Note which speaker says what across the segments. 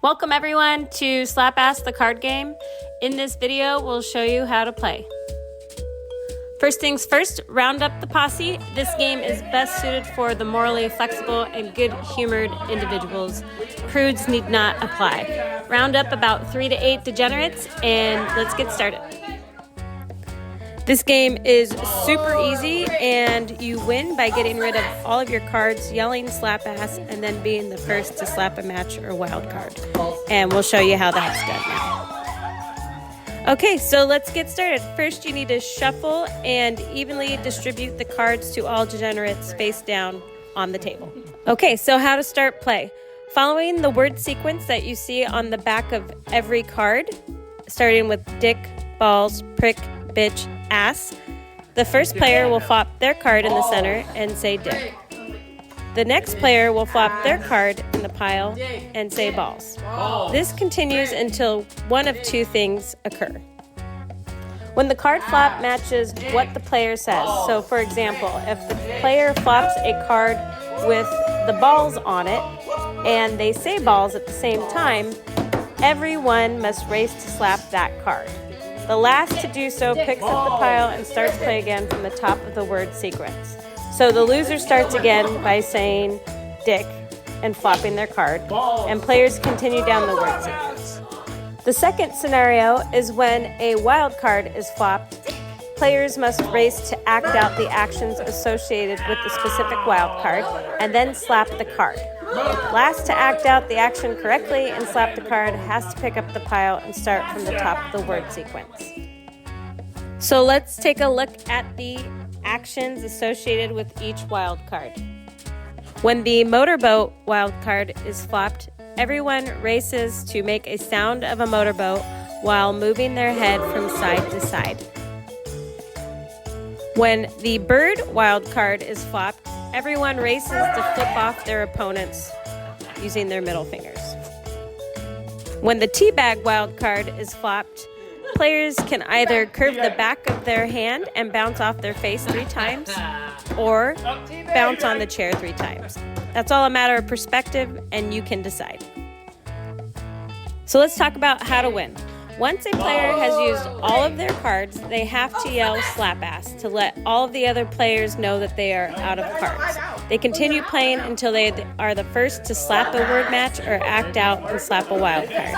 Speaker 1: Welcome everyone to Slap Ass the card game. In this video, we'll show you how to play. First things first, round up the posse. This game is best suited for the morally flexible and good-humored individuals. Prudes need not apply. Round up about 3 to 8 degenerates and let's get started. This game is super easy and you win by getting rid of all of your cards, yelling slap ass, and then being the first to slap a match or wild card. And we'll show you how that's done now. Okay, so let's get started. First, you need to shuffle and evenly distribute the cards to all degenerates face down on the table. Okay, so how to start play. Following the word sequence that you see on the back of every card, starting with dick, balls, prick, bitch, ass, the first player will flop their card in the center and say dick. The next player will flop their card in the pile and say balls. This continues until one of two things occur. When the card flop matches what the player says, so for example, if the player flops a card with the balls on it and they say balls at the same time, everyone must race to slap that card. The last to do so picks up the pile and starts play again from the top of the word sequence. So the loser starts again by saying dick and flopping their card, and players continue down the word sequence. The second scenario is when a wild card is flopped. Players must race to act out the actions associated with the specific wild card and then slap the card. Last to act out the action correctly and slap the card has to pick up the pile and start from the top of the word sequence. So let's take a look at the actions associated with each wild card. When the motorboat wild card is flopped, everyone races to make a sound of a motorboat while moving their head from side to side. When the bird wild card is flopped, everyone races to flip off their opponents using their middle fingers. When the teabag wild card is flopped, players can either curve the back of their hand and bounce off their face 3 times, or bounce on the chair 3 times. That's all a matter of perspective, and you can decide. So let's talk about how to win. Once a player has used all of their cards, they have to yell slap ass to let all of the other players know that they are out of cards. They continue playing until they are the first to slap a word match or act out and slap a wild card.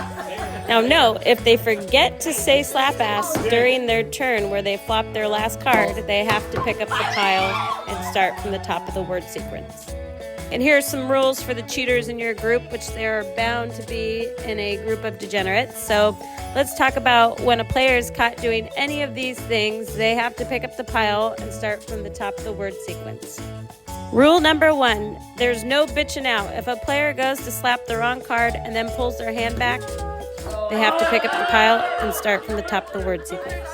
Speaker 1: Now note, if they forget to say slap ass during their turn where they flop their last card, they have to pick up the pile and start from the top of the word sequence. And here are some rules for the cheaters in your group, which there are bound to be in a group of degenerates. So let's talk about when a player is caught doing any of these things, they have to pick up the pile and start from the top of the word sequence. Rule number 1, there's no bitching out. If a player goes to slap the wrong card and then pulls their hand back, they have to pick up the pile and start from the top of the word sequence.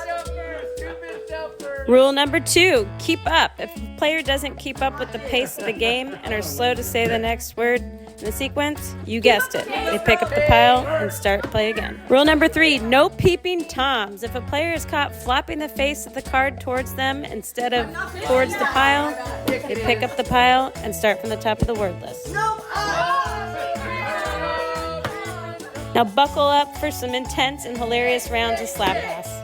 Speaker 1: Rule number 2, keep up. If a player doesn't keep up with the pace of the game and are slow to say the next word in the sequence, you guessed it, they pick up the pile and start play again. Rule number 3, no peeping toms. If a player is caught flopping the face of the card towards them instead of towards the pile, they pick up the pile and start from the top of the word list. Now buckle up for some intense and hilarious rounds of slap ass.